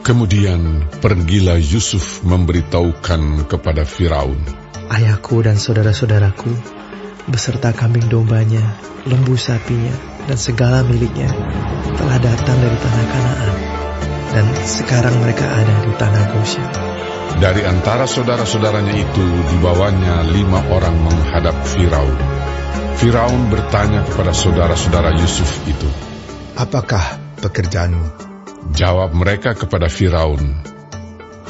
Kemudian pergilah Yusuf memberitahukan kepada Firaun, ayahku dan saudara-saudaraku, beserta kambing dombanya, lembu sapinya, dan segala miliknya, telah datang dari tanah Kanaan, dan sekarang mereka ada di tanah Goshen. Dari antara saudara-saudaranya itu dibawanya 5 orang menghadap Firaun. Firaun bertanya kepada saudara-saudara Yusuf itu, apakah pekerjaanmu? Jawab mereka kepada Firaun,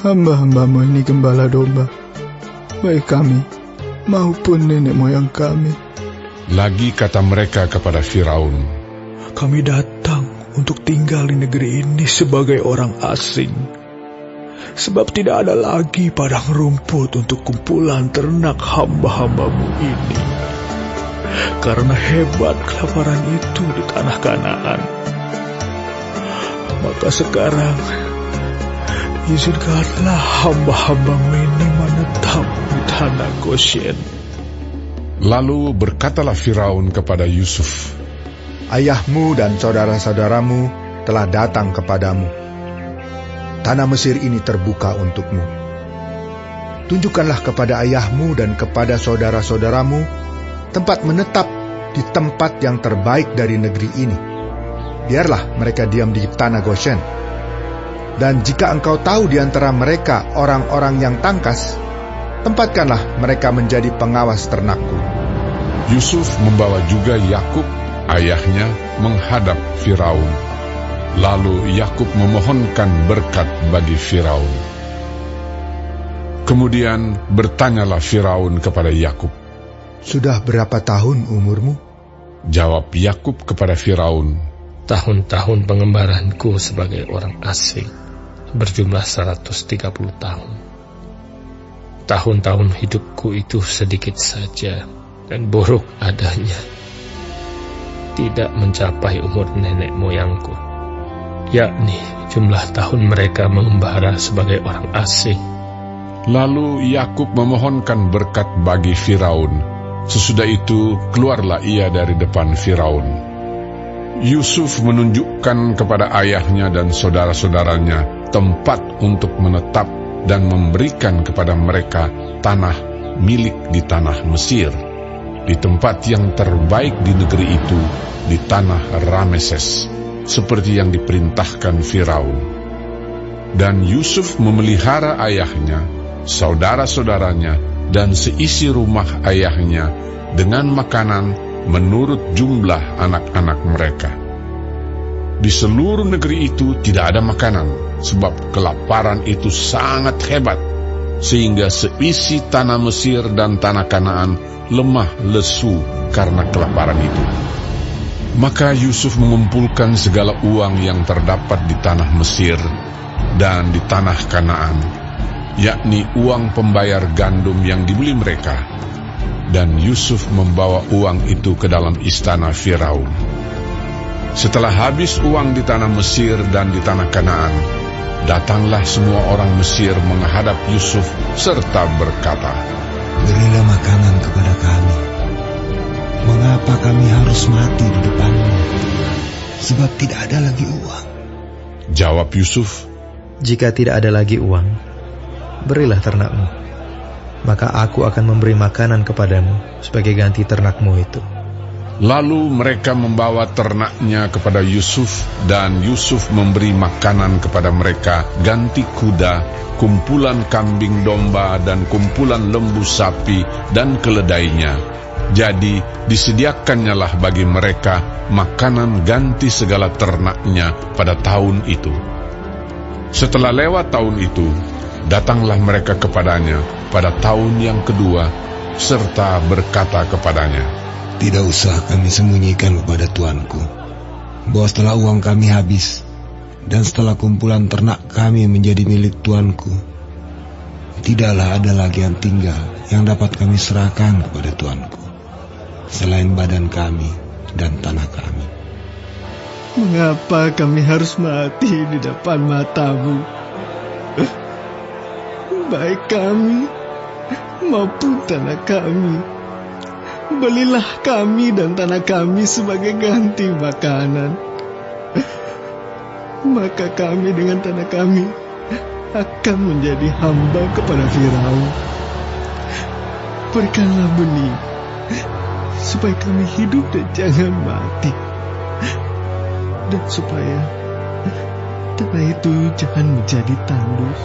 hamba-hambamu ini gembala domba, baik kami maupun nenek moyang kami. Lagi kata mereka kepada Firaun, kami datang untuk tinggal di negeri ini sebagai orang asing, sebab tidak ada lagi padang rumput untuk kumpulan ternak hamba-hambamu ini. Karena hebat kelaparan itu di tanah Kanaan, maka sekarang izinkanlah hamba-hambamu ini menetap di tanah Goshen. Lalu berkatalah Firaun kepada Yusuf, ayahmu dan saudara-saudaramu telah datang kepadamu. Tanah Mesir ini terbuka untukmu. Tunjukkanlah kepada ayahmu dan kepada saudara-saudaramu tempat menetap di tempat yang terbaik dari negeri ini. Biarlah mereka diam di tanah Goshen. Dan jika engkau tahu di antara mereka orang-orang yang tangkas, tempatkanlah mereka menjadi pengawas ternakku. Yusuf membawa juga Yakub, ayahnya, menghadap Firaun. Lalu Yakub memohonkan berkat bagi Firaun. Kemudian bertanyalah Firaun kepada Yakub, sudah berapa tahun umurmu? Jawab Yakub kepada Firaun, tahun-tahun pengembaranku sebagai orang asing berjumlah 130 tahun. Tahun-tahun hidupku itu sedikit saja dan buruk adanya, tidak mencapai umur nenek moyangku, yakni jumlah tahun mereka mengembara sebagai orang asing. Lalu Yakub memohonkan berkat bagi Firaun. Sesudah itu keluarlah ia dari depan Firaun. Yusuf menunjukkan kepada ayahnya dan saudara-saudaranya tempat untuk menetap dan memberikan kepada mereka tanah milik di tanah Mesir, di tempat yang terbaik di negeri itu, di tanah Rameses, seperti yang diperintahkan Firaun. Dan Yusuf memelihara ayahnya, saudara-saudaranya, dan seisi rumah ayahnya dengan makanan menurut jumlah anak-anak mereka. Di seluruh negeri itu tidak ada makanan, sebab kelaparan itu sangat hebat, sehingga seisi tanah Mesir dan tanah Kanaan lemah lesu karena kelaparan itu. Maka Yusuf mengumpulkan segala uang yang terdapat di tanah Mesir dan di tanah Kanaan, yakni uang pembayar gandum yang dibeli mereka. Dan Yusuf membawa uang itu ke dalam istana Firaun. Setelah habis uang di tanah Mesir dan di tanah Kanaan, datanglah semua orang Mesir menghadap Yusuf serta berkata, berilah makanan kepada kami. Mengapa kami harus mati di depanmu? Sebab tidak ada lagi uang. Jawab Yusuf, jika tidak ada lagi uang, berilah ternakmu, maka aku akan memberi makanan kepadamu sebagai ganti ternakmu itu. Lalu mereka membawa ternaknya kepada Yusuf, dan Yusuf memberi makanan kepada mereka ganti kuda, kumpulan kambing domba, dan kumpulan lembu sapi, dan keledainya. Jadi disediakannyalah bagi mereka makanan ganti segala ternaknya pada tahun itu. Setelah lewat tahun itu, datanglah mereka kepadanya pada tahun yang kedua, serta berkata kepadanya, tidak usah kami sembunyikan kepada tuanku, bahwa setelah uang kami habis, dan setelah kumpulan ternak kami menjadi milik tuanku, tidaklah ada lagi yang tinggal yang dapat kami serahkan kepada tuanku, selain badan kami dan tanah kami. Mengapa kami harus mati di depan matamu? Baik kami maupun tanah kami, belilah kami dan tanah kami sebagai ganti makanan. maka kami dengan tanah kami akan menjadi hamba kepada Firaun. Berikanlah benih, supaya kami hidup dan jangan mati, dan supaya tanah itu jangan menjadi tandus.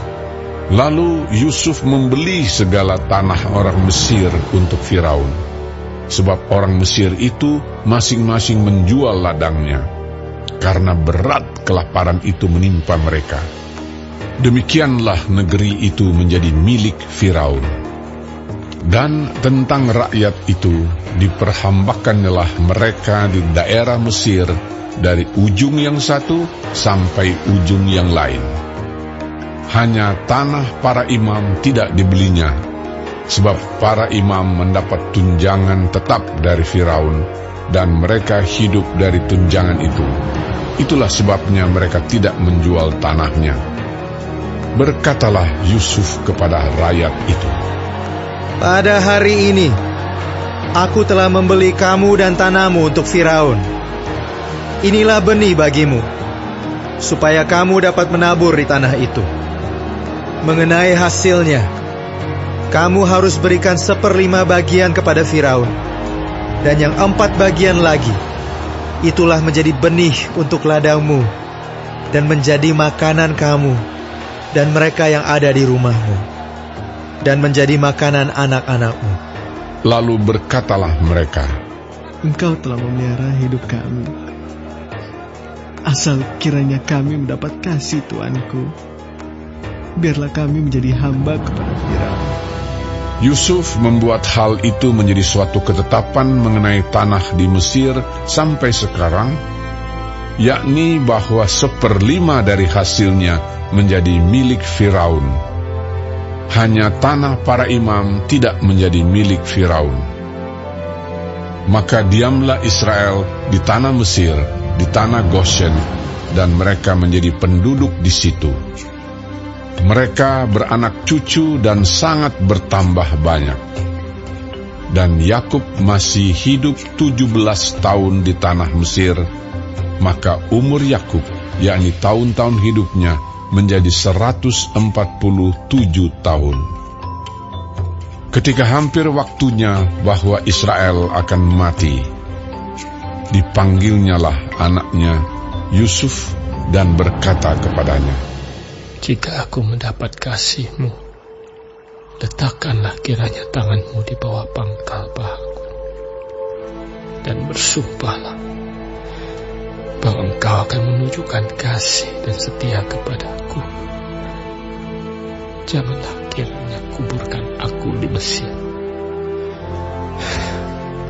Lalu Yusuf membeli segala tanah orang Mesir untuk Firaun, sebab orang Mesir itu masing-masing menjual ladangnya, karena berat kelaparan itu menimpa mereka. Demikianlah negeri itu menjadi milik Firaun. Dan tentang rakyat itu, diperhambakannyalah mereka di daerah Mesir dari ujung yang satu sampai ujung yang lain. Hanya tanah para imam tidak dibelinya, sebab para imam mendapat tunjangan tetap dari Firaun, dan mereka hidup dari tunjangan itu. Itulah sebabnya mereka tidak menjual tanahnya. Berkatalah Yusuf kepada rakyat itu, "Pada hari ini, aku telah membeli kamu dan tanahmu untuk Firaun. Inilah benih bagimu, supaya kamu dapat menabur di tanah itu. Mengenai hasilnya, kamu harus berikan 1/5 bagian kepada Firaun, dan yang 4 bagian lagi, itulah menjadi benih untuk ladangmu, dan menjadi makanan kamu dan mereka yang ada di rumahmu, dan menjadi makanan anak-anakmu." Lalu berkatalah mereka, Engkau telah memelihara hidup kami. Asal kiranya kami mendapat kasih Tuanku, biarlah kami menjadi hamba kepada Firaun. Yusuf membuat hal itu menjadi suatu ketetapan mengenai tanah di Mesir sampai sekarang, yakni bahwa 1/5 dari hasilnya menjadi milik Firaun. Hanya tanah para imam tidak menjadi milik Firaun. Maka diamlah Israel di tanah Mesir, di tanah Goshen, dan mereka menjadi penduduk di situ. Mereka beranak cucu dan sangat bertambah banyak. Dan Yakub masih hidup 17 tahun di tanah Mesir, maka umur Yakub, yakni tahun-tahun hidupnya, menjadi 147 tahun. Ketika hampir waktunya bahwa Israel akan mati, dipanggilnyalah anaknya Yusuf dan berkata kepadanya, "Jika aku mendapat kasih-Mu, letakkanlah kiranya tangan-Mu di bawah pangkal pahaku, dan bersumpahlah bahwa Engkau akan menunjukkan kasih dan setia kepadaku. Janganlah kiranya kuburkan aku di Mesir,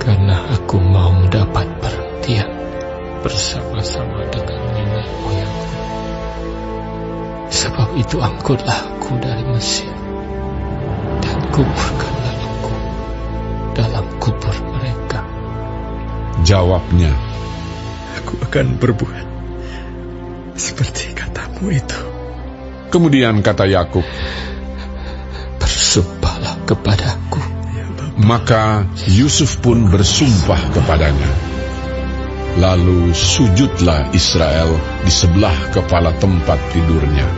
karena aku mau mendapat perhentian bersama-sama dengan nenek moyangku. Sebab itu angkutlah aku dari Mesir, dan kuburkanlah aku dalam kubur mereka." Jawabnya, Aku akan berbuat seperti katamu itu. kemudian kata Yakub, "Bersumpahlah kepadaku." maka Yusuf pun bersumpah kepadanya. Lalu sujudlah Israel di sebelah kepala tempat tidurnya.